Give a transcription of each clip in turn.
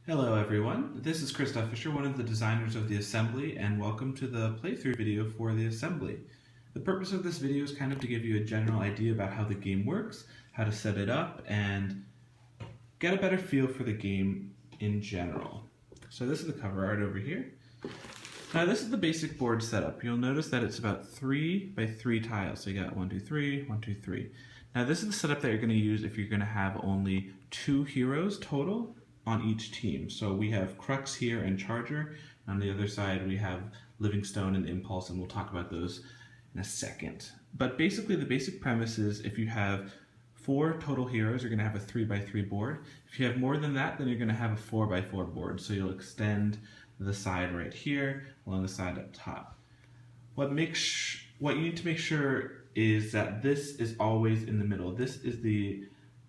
Hello everyone, this is Christoph Fisher, one of the designers of the assembly, and welcome to the playthrough video for the assembly. The purpose of this video is kind of to give you a general idea about how the game works, how to set it up, and get a better feel for the game in general. So this is the cover art over here. Now this is the basic board setup. You'll notice that it's about 3 by 3 tiles. So you got 1, 2, 3, 1, 2, 3. Now this is the setup that you're going to use if you're going to have only 2 heroes total on each team. So we have Crux here and Charger. On the other side we have Livingstone and Impulse, and we'll talk about those in a second. But basically the basic premise is if you have 4 total heroes, you're going to have a 3 by 3 board. If you have more than that, then you're going to have a 4 by 4 board. So you'll extend the side right here along the side up top. What you need to make sure is that this is always in the middle. This is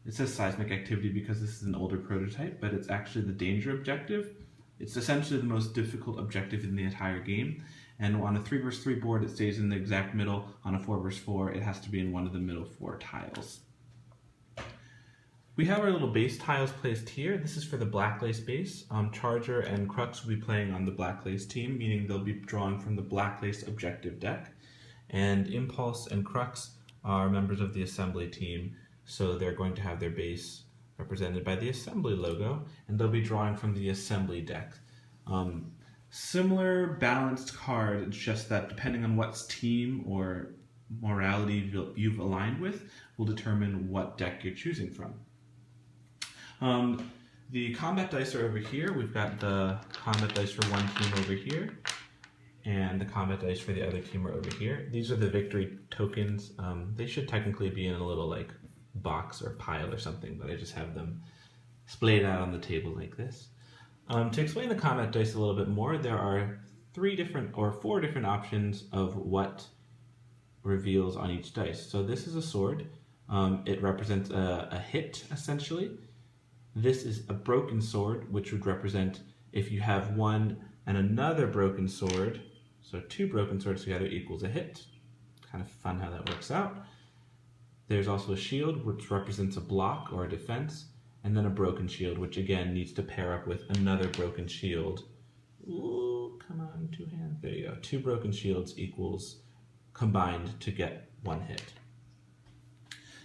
it says seismic activity because this is an older prototype, but it's actually the danger objective. It's essentially the most difficult objective in the entire game. And on a 3 versus 3 board, it stays in the exact middle. On a 4 versus 4, it has to be in one of the middle 4 tiles. We have our little base tiles placed here. This is for the black lace base. Charger and Crux will be playing on the black lace team, meaning they'll be drawing from the black lace objective deck. And Impulse and Crux are members of the assembly team, so they're going to have their base represented by the assembly logo, and they'll be drawing from the assembly deck. Similar balanced card, it's just that depending on what team or morality you've aligned with will determine what deck you're choosing from. The combat dice are over here. We've got the combat dice for one team over here, and the combat dice for the other team are over here. These are the victory tokens. They should technically be in a little like box or pile or something, but I just have them splayed out on the table like this. To explain the combat dice a little bit more, there are 4 different options of what reveals on each dice. So this is a sword. It represents a hit, essentially. This is a broken sword, which would represent if you have one and another broken sword, so 2 broken swords together equals a hit. Kind of fun how that works out. There's also a shield, which represents a block or a defense, and then a broken shield, which again needs to pair up with another broken shield. Ooh, come on, 2 hands. There you go. 2 broken shields equals combined to get 1 hit.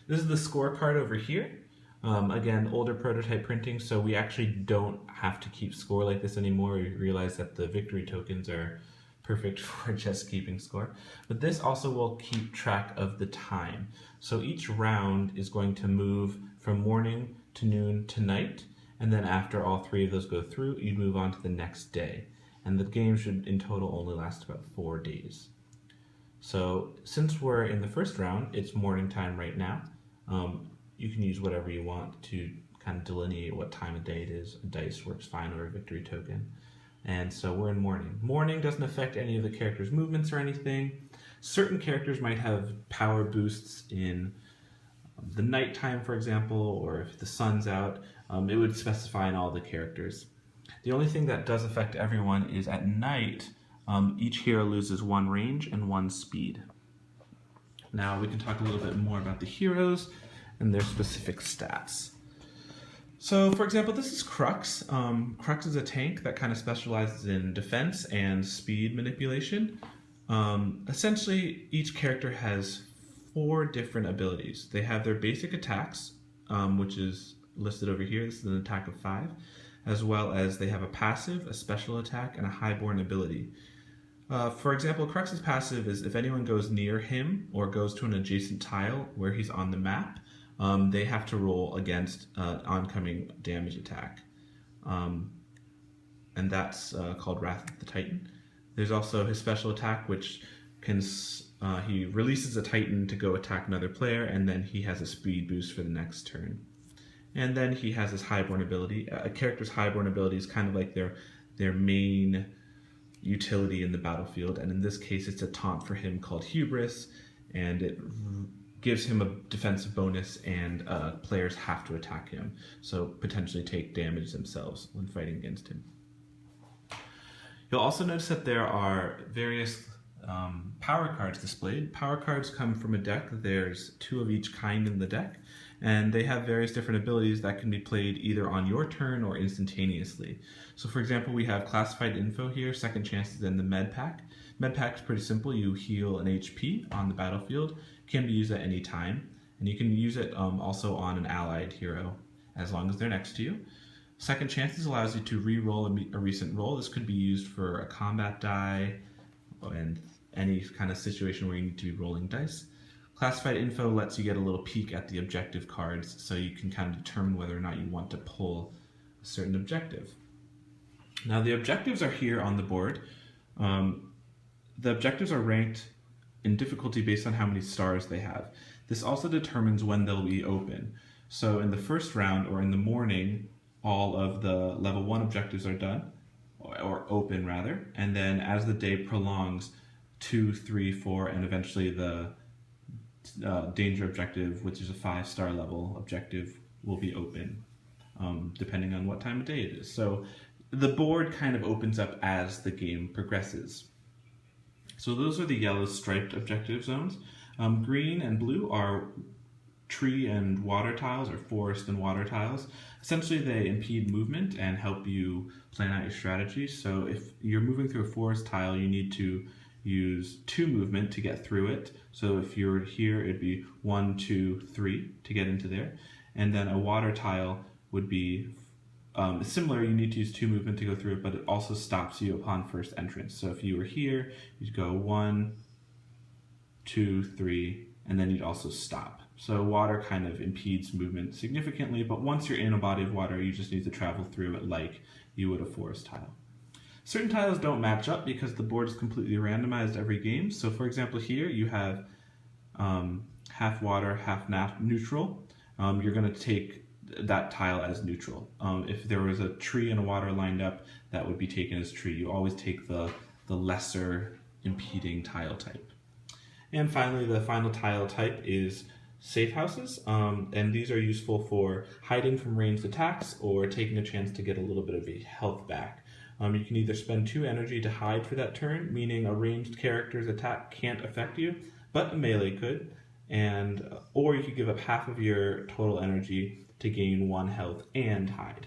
This is the scorecard over here. Again, older prototype printing, so we actually don't have to keep score like this anymore. We realize that the victory tokens are perfect for just keeping score. But this also will keep track of the time. So each round is going to move from morning to noon to night, and then after all 3 of those go through, you move on to the next day. And the game should in total only last about 4 days. So since we're in the first round, it's morning time right now. You can use whatever you want to kind of delineate what time of day it is. A dice works fine, or a victory token. And so we're in morning. Morning doesn't affect any of the characters' movements or anything. Certain characters might have power boosts in the nighttime, for example, or if the sun's out, it would specify in all the characters. The only thing that does affect everyone is at night, each hero loses 1 range and 1 speed. Now we can talk a little bit more about the heroes and their specific stats. So, for example, this is Crux. Crux is a tank that kind of specializes in defense and speed manipulation. Essentially, each character has 4 different abilities. They have their basic attacks, which is listed over here. This is an attack of 5, as well as they have a passive, a special attack, and a highborn ability. For example, Crux's passive is if anyone goes near him or goes to an adjacent tile where he's on the map, they have to roll against oncoming damage attack. And that's called Wrath of the Titan. There's also his special attack, which he releases a Titan to go attack another player, and then he has a speed boost for the next turn. And then he has his highborn ability. A character's highborn ability is kind of like their main utility in the battlefield, and in this case it's a taunt for him called Hubris, and it gives him a defensive bonus, and players have to attack him, so potentially take damage themselves when fighting against him. You'll also notice that there are various power cards displayed. Power cards come from a deck. There's 2 of each kind in the deck, and they have various different abilities that can be played either on your turn or instantaneously. So for example, we have classified info here, second chances in the med pack. Med pack is pretty simple. You heal an HP on the battlefield, can be used at any time, and you can use it also on an allied hero as long as they're next to you. Second chances allows you to re-roll a recent roll. This could be used for a combat die and any kind of situation where you need to be rolling dice. Classified info lets you get a little peek at the objective cards, so you can kind of determine whether or not you want to pull a certain objective. Now the objectives are here on the board. The objectives are ranked in difficulty based on how many stars they have. This also determines when they'll be open. So in the first round, or in the morning, all of the level 1 objectives are done, or open rather, and then as the day prolongs, 2, 3, 4, and eventually the danger objective, which is a 5-star level objective, will be open, depending on what time of day it is. So the board kind of opens up as the game progresses. So those are the yellow striped objective zones. Green and blue are tree and water tiles, or forest and water tiles. Essentially they impede movement and help you plan out your strategy. So if you're moving through a forest tile, you need to use 2 movement to get through it. So if you're here, it'd be 1, 2, 3 to get into there. And then a water tile would be similar. You need to use 2 movement to go through it, but it also stops you upon first entrance. So if you were here, you'd go 1, 2, 3, and then you'd also stop. So water kind of impedes movement significantly, but once you're in a body of water, you just need to travel through it like you would a forest tile. Certain tiles don't match up because the board is completely randomized every game. So for example here you have half water, half neutral. You're going to take that tile as neutral. If there was a tree and a water lined up, that would be taken as tree. You always take the lesser impeding tile type. And finally, the final tile type is safe houses, and these are useful for hiding from ranged attacks or taking a chance to get a little bit of a health back. You can either spend 2 energy to hide for that turn, meaning a ranged character's attack can't affect you, but a melee could, or you could give up half of your total energy to gain 1 health and hide.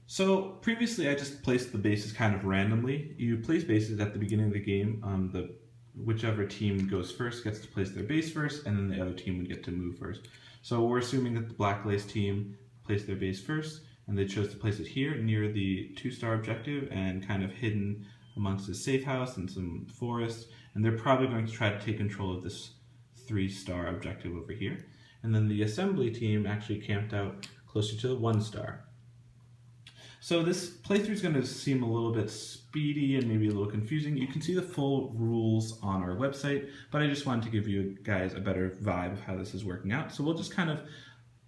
So previously I just placed the bases kind of randomly. You place bases at the beginning of the game. Whichever team goes first gets to place their base first, and then the other team would get to move first. So we're assuming that the Black Lace team placed their base first, and they chose to place it here near the 2-star objective and kind of hidden amongst a safe house and some forest, and they're probably going to try to take control of this 3-star objective over here. And then the assembly team actually camped out closer to the 1-star. So this playthrough is going to seem a little bit speedy and maybe a little confusing. You can see the full rules on our website, but I just wanted to give you guys a better vibe of how this is working out. So we'll just kind of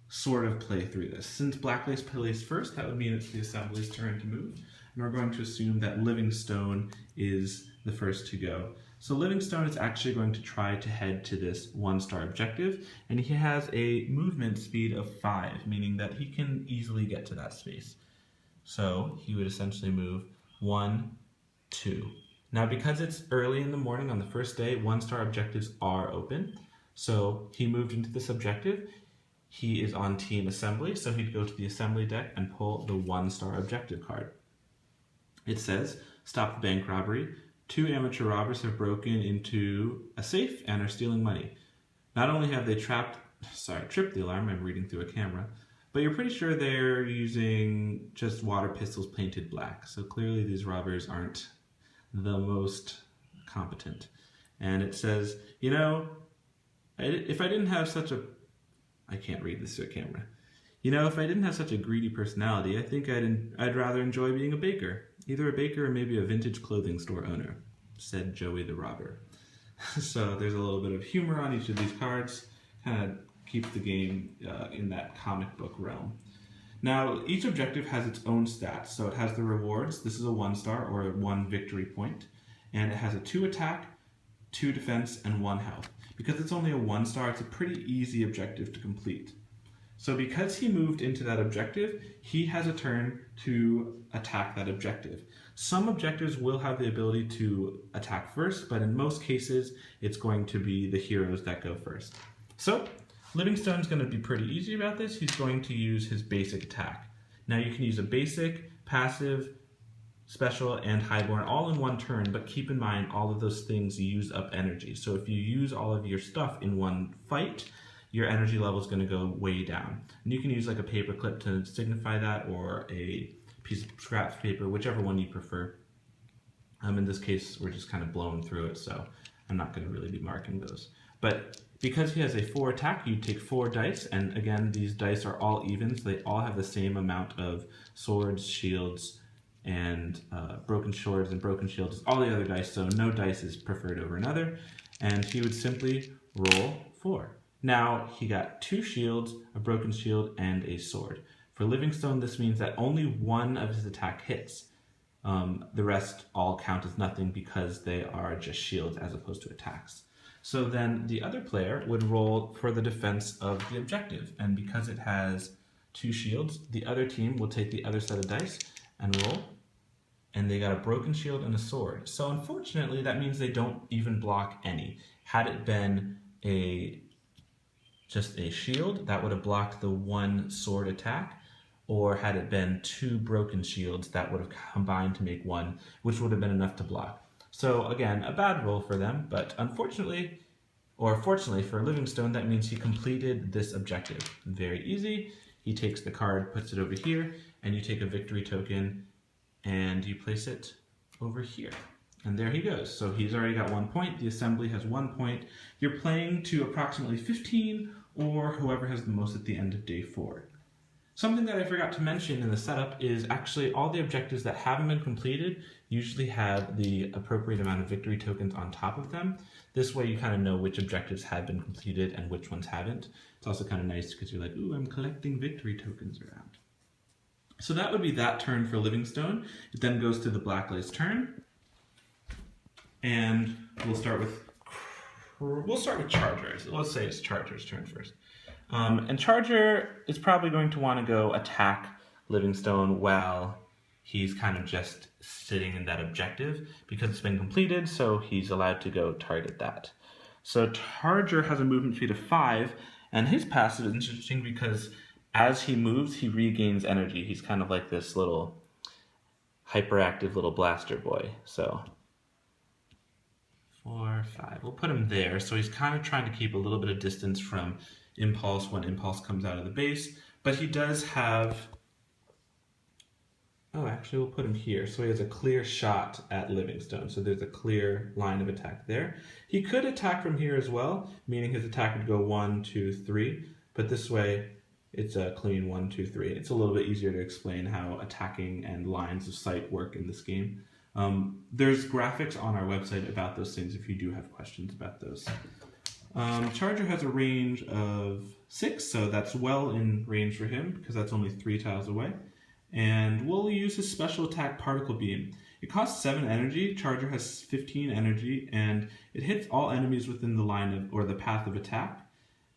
sort of play through this. Since Black Lace plays first, that would mean it's the assembly's turn to move. And we're going to assume that Livingstone is the first to go. So Livingstone is actually going to try to head to this 1-star objective, and he has a movement speed of 5, meaning that he can easily get to that space. So he would essentially move 1, 2. Now because it's early in the morning on the first day, 1-star objectives are open. So he moved into this objective. He is on Team Assembly, so he'd go to the Assembly deck and pull the 1-star objective card. It says, stop the bank robbery. 2 amateur robbers have broken into a safe and are stealing money. Not only have they tripped the alarm, I'm reading through a camera, but you're pretty sure they're using just water pistols painted black. So clearly these robbers aren't the most competent. And it says, you know, if I didn't have such a... I can't read this through a camera. You know, if I didn't have such a greedy personality, I think I'd rather enjoy being a baker. Either a baker or maybe a vintage clothing store owner, said Joey the robber. So there's a little bit of humor on each of these cards. Kind of keep the game in that comic book realm. Now, each objective has its own stats. So it has the rewards. This is a 1-star or 1 victory point. And it has a 2 attack, 2 defense, and 1 health. Because it's only a 1-star, it's a pretty easy objective to complete. So because he moved into that objective, he has a turn to attack that objective. Some objectives will have the ability to attack first, but in most cases, it's going to be the heroes that go first. So Livingstone's going to be pretty easy about this. He's going to use his basic attack. Now you can use a basic, passive, special, and highborn all in one turn, but keep in mind all of those things use up energy. So if you use all of your stuff in one fight, your energy level is going to go way down. And you can use like a paper clip to signify that, or a piece of scrap paper, whichever one you prefer. In this case, we're just kind of blowing through it, so I'm not going to really be marking those. But because he has a 4 attack, you take 4 dice, and again, these dice are all even, so they all have the same amount of swords, shields, and broken swords and broken shields, all the other dice, so no dice is preferred over another, and he would simply roll 4. Now, he got 2 shields, a broken shield, and a sword. For Livingstone, this means that only one of his attack hits. The rest all count as nothing because they are just shields as opposed to attacks. So then the other player would roll for the defense of the objective, and because it has 2 shields, the other team will take the other set of dice and roll, and they got a broken shield and a sword. So unfortunately, that means they don't even block any. Had it been just a shield, that would have blocked the 1 sword attack, or had it been 2 broken shields, that would have combined to make 1, which would have been enough to block. So again, a bad roll for them, but unfortunately, or fortunately for Livingstone, that means he completed this objective. Very easy. He takes the card, puts it over here, and you take a victory token and you place it over here. And there he goes. So he's already got 1 point. The assembly has 1 point. You're playing to approximately 15, or whoever has the most at the end of day 4. Something that I forgot to mention in the setup is actually all the objectives that haven't been completed usually have the appropriate amount of victory tokens on top of them. This way you kind of know which objectives have been completed and which ones haven't. It's also kind of nice because you're like, ooh, I'm collecting victory tokens around. So that would be that turn for Livingstone. It then goes to the Blacklight's turn. And we'll start with Charger. Let's say it's Charger's turn first. And Charger is probably going to want to go attack Livingstone while he's kind of just sitting in that objective because it's been completed, so he's allowed to go target that. So Charger has a movement speed of 5, and his passive is interesting because as he moves, he regains energy. He's kind of like this little hyperactive little blaster boy. So 4, 5. We'll put him there. So he's kind of trying to keep a little bit of distance from Impulse when Impulse comes out of the base. But he does have... Oh, actually, we'll put him here. So he has a clear shot at Livingstone. So there's a clear line of attack there. He could attack from here as well, meaning his attack would go 1, 2, 3. But this way, it's a clean 1, 2, 3. It's a little bit easier to explain how attacking and lines of sight work in this game. There's graphics on our website about those things if you do have questions about those. Charger has a range of 6, so that's well in range for him because that's only 3 tiles away. And we'll use his special attack, Particle Beam. It costs 7 energy, Charger has 15 energy, and it hits all enemies within the line of, or the path of attack,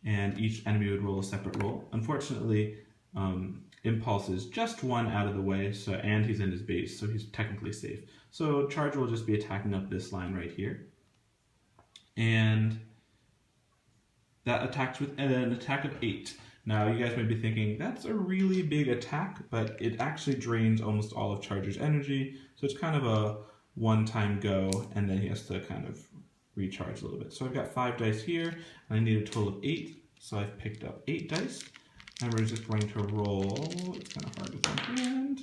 and each enemy would roll a separate roll. Unfortunately, Impulse is just 1 out of the way, so and he's in his base, so he's technically safe. So Charger will just be attacking up this line right here. And that attacks with an attack of 8. Now, you guys might be thinking, that's a really big attack, but it actually drains almost all of Charger's energy, so it's kind of a one-time go, and then he has to kind of recharge a little bit. So I've got 5 dice here, and I need a total of 8, so I've picked up 8 dice, and we're just going to roll. It's kind of hard with my hand.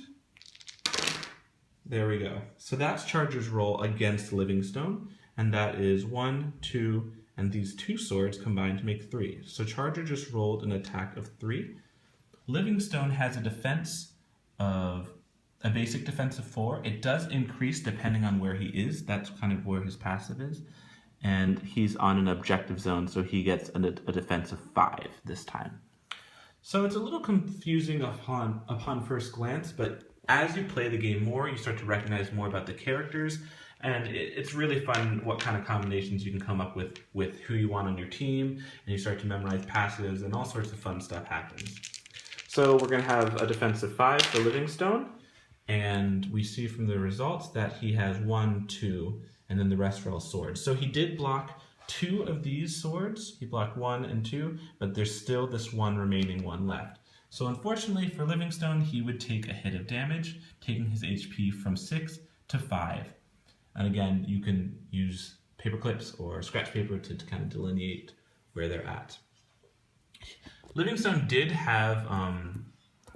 There we go. So that's Charger's roll against Livingstone, and that is 1, 2, and these 2 swords combined to make 3. So Charger just rolled an attack of 3. Livingstone has a defense of a basic defense of 4. It does increase depending on where he is. That's kind of where his passive is. And he's on an objective zone, so he gets a defense of 5 this time. So it's a little confusing upon first glance, but as you play the game more, you start to recognize more about the characters And it's really fun what kind of combinations you can come up with who you want on your team, and you start to memorize passives, and all sorts of fun stuff happens. So we're going to have a defensive 5 for Livingstone, and we see from the results that he has 1, 2, and then the rest are all swords. So he did block 2 of these swords. He blocked 1 and 2, but there's still this one remaining one left. So unfortunately for Livingstone, he would take a hit of damage, taking his HP from 6 to 5. And again, you can use paper clips or scratch paper to kind of delineate where they're at. Livingstone did have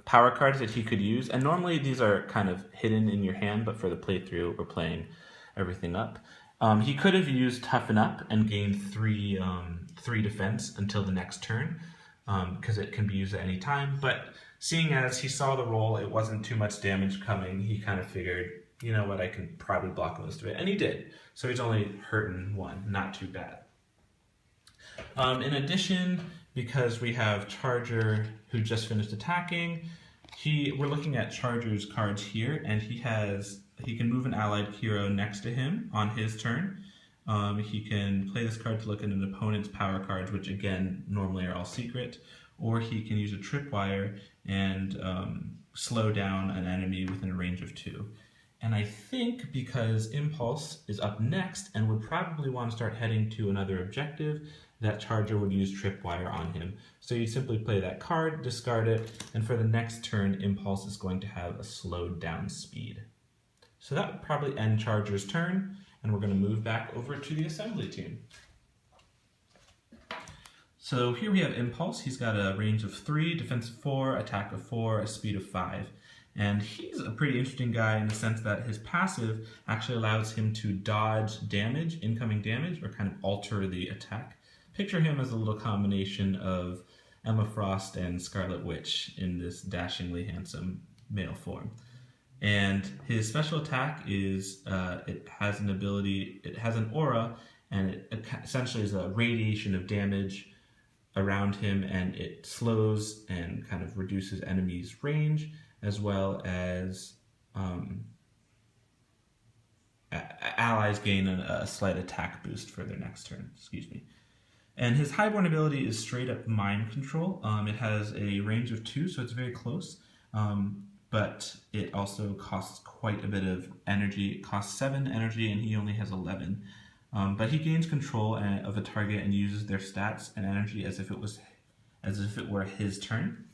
power cards that he could use, and normally these are kind of hidden in your hand, but for the playthrough, we're playing everything up. He could have used Toughen Up and gained 3 defense until the next turn, because it can be used at any time, but seeing as he saw the roll, it wasn't too much damage coming, he kind of figured, you know what, I can probably block most of it, and he did. So he's only hurting 1, not too bad. In addition, because we have Charger who just finished attacking, we're looking at Charger's cards here, and he can move an allied hero next to him on his turn. He can play this card to look at an opponent's power cards, which again, normally are all secret, or he can use a tripwire and slow down an enemy within a range of 2. And I think because Impulse is up next and would probably want to start heading to another objective, that Charger would use Tripwire on him. So you simply play that card, discard it, and for the next turn, Impulse is going to have a slowed down speed. So that would probably end Charger's turn, and we're going to move back over to the assembly team. So here we have Impulse. He's got a range of 3, defense of 4, attack of 4, a speed of 5. And he's a pretty interesting guy in the sense that his passive actually allows him to dodge damage, incoming damage, or kind of alter the attack. Picture him as a little combination of Emma Frost and Scarlet Witch in this dashingly handsome male form. And his special attack is, it has an aura, and it essentially is a radiation of damage around him, and it slows and kind of reduces enemies' range, as well as allies gain a slight attack boost for their next turn. Excuse me. And his Highborn ability is straight up mind control. It has a range of 2, so it's very close, but it also costs quite a bit of energy. It costs 7 energy, and he only has 11. But he gains control of a target and uses their stats and energy as if it were his turn.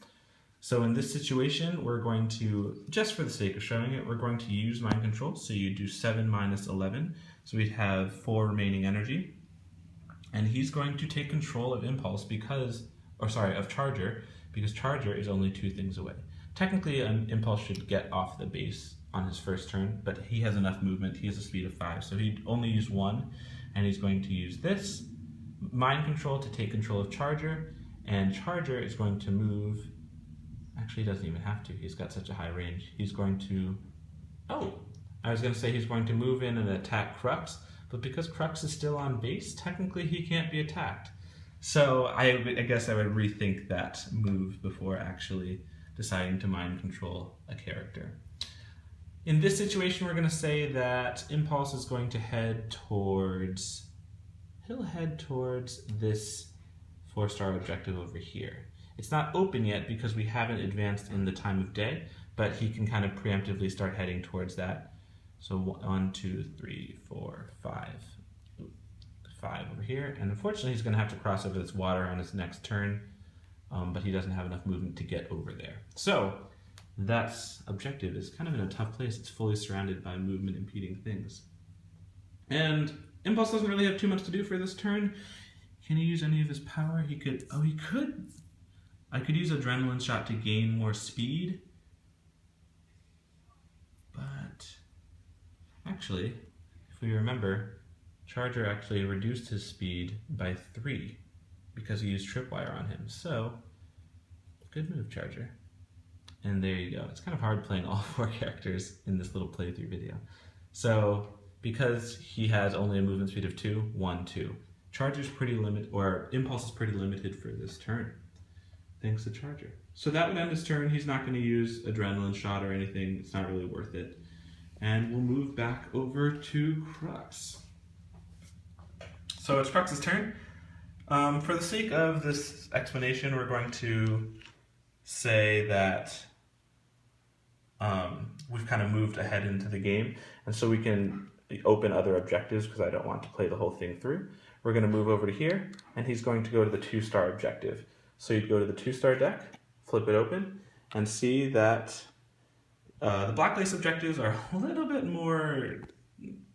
So in this situation, we're going to, just for the sake of showing it, we're going to use mind control. So you do 7 minus 11, so we'd have 4 remaining energy. And he's going to take control of Impulse of Charger, because Charger is only 2 things away. Technically, Impulse should get off the base on his first turn, but he has enough movement. He has a speed of 5, so he'd only use 1, and he's going to use this mind control to take control of Charger, and Charger is going to move. Actually, he doesn't even have to. He's got such a high range. He's going to, I was going to say he's going to move in and attack Crux, but because Crux is still on base, technically he can't be attacked. So I guess I would rethink that move before actually deciding to mind control a character. In this situation, we're going to say that Impulse is going to head towards this 4-star objective over here. It's not open yet because we haven't advanced in the time of day, but he can kind of preemptively start heading towards that. So 1, 2, 3, 4, 5. 5 over here, and unfortunately he's going to have to cross over this water on his next turn, but he doesn't have enough movement to get over there. So that's objective is kind of in a tough place. It's fully surrounded by movement impeding things. And Impulse doesn't really have too much to do for this turn. Can he use any of his power? He could, I could use Adrenaline Shot to gain more speed, but actually, if we remember, Charger actually reduced his speed by 3 because he used Tripwire on him. So, good move, Charger. And there you go. It's kind of hard playing all 4 characters in this little playthrough video. So, because he has only a movement speed of 2, 1, 2. Charger's pretty limited, or Impulse is pretty limited for this turn, thanks to Charger. So that would end his turn. He's not going to use Adrenaline Shot or anything. It's not really worth it. And we'll move back over to Crux. So it's Crux's turn. For the sake of this explanation, we're going to say that we've kind of moved ahead into the game, and so we can open other objectives because I don't want to play the whole thing through. We're going to move over to here, and he's going to go to the 2-star objective. So you'd go to the 2-star deck, flip it open, and see that the Black Lace objectives are a little bit more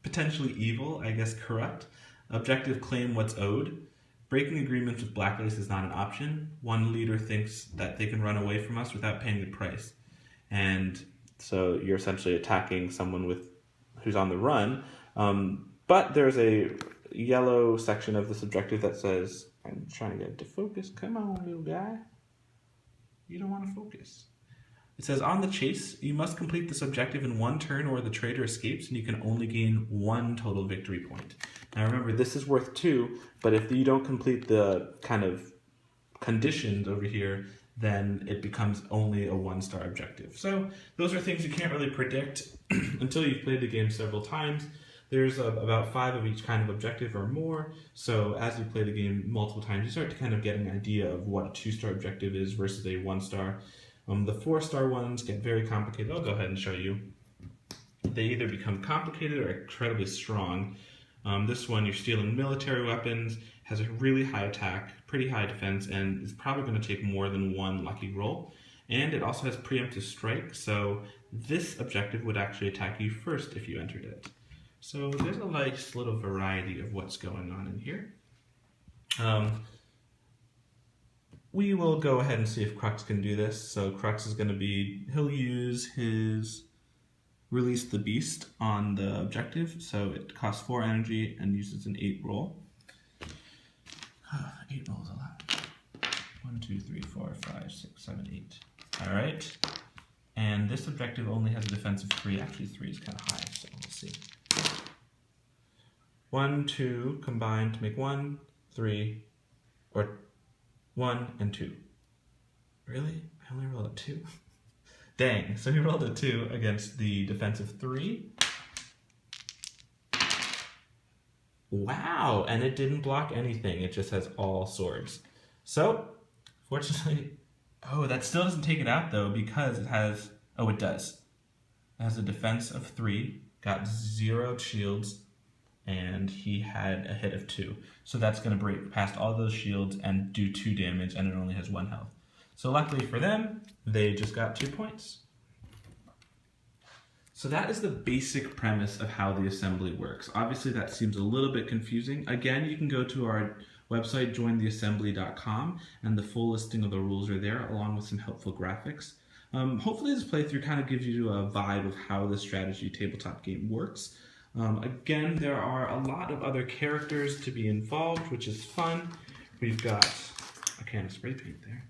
potentially evil, I guess corrupt. Objective, claim what's owed. Breaking agreements with Black Lace is not an option. One leader thinks that they can run away from us without paying the price. And so you're essentially attacking someone who's on the run. But there's a yellow section of this objective that says, I'm trying to get it to focus. Come on, little guy. You don't want to focus. It says, on the chase, you must complete this objective in 1 turn or the traitor escapes, and you can only gain 1 total victory point. Now remember, this is worth 2, but if you don't complete the kind of conditions over here, then it becomes only a 1-star objective. So those are things you can't really predict until you've played the game several times. There's about 5 of each kind of objective or more, so as you play the game multiple times, you start to kind of get an idea of what a 2-star objective is versus a 1-star. The 4-star ones get very complicated. I'll go ahead and show you. They either become complicated or incredibly strong. This one, you're stealing military weapons, has a really high attack, pretty high defense, and is probably going to take more than 1 lucky roll. And it also has preemptive strike, so this objective would actually attack you first if you entered it. So there's a nice little variety of what's going on in here. We will go ahead and see if Crux can do this. So Crux is going to be, he'll use his Release the Beast on the objective. So it costs 4 energy and uses an 8 roll. 8 rolls a lot. 1, 2, 3, 4, 5, 6, 7, 8. All right. And this objective only has a defense of 3. Actually, 3 is kind of high, so we'll see. 1, 2 combined to make 1, 3, or 1 and 2. Really? I only rolled a 2? Dang, so he rolled a 2 against the defense of 3. Wow, and it didn't block anything. It just has all swords. So, fortunately, oh, that still doesn't take it out though, because it has, oh, it does. It has a defense of 3, got 0 shields, and he had a hit of 2. So that's going to break past all those shields and do 2 damage, and it only has 1 health. So luckily for them, they just got 2 points. So that is the basic premise of how the assembly works. Obviously that seems a little bit confusing. Again, you can go to our website, jointheassembly.com, and the full listing of the rules are there, along with some helpful graphics. Hopefully this playthrough kind of gives you a vibe of how the strategy tabletop game works. Again, there are a lot of other characters to be involved, which is fun. We've got, I can't spray paint there,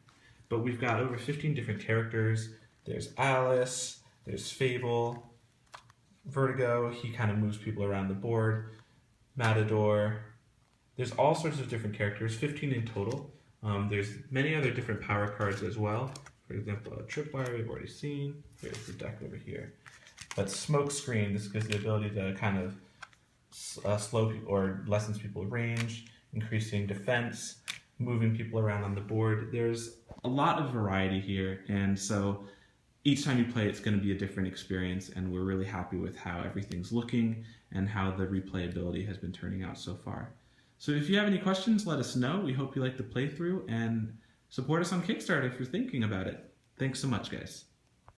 but we've got over 15 different characters. There's Alice, there's Fable, Vertigo, he kind of moves people around the board, Matador. There's all sorts of different characters, 15 in total. There's many other different power cards as well. For example, a Tripwire we've already seen. Here's the deck over here. But Smoke Screen, this gives the ability to kind of slow people or lessens people's range, increasing defense, moving people around on the board. There's a lot of variety here, and so each time you play it's going to be a different experience, and we're really happy with how everything's looking and how the replayability has been turning out so far. So if you have any questions, let us know. We hope you like the playthrough, and support us on Kickstarter if you're thinking about it. Thanks so much, guys.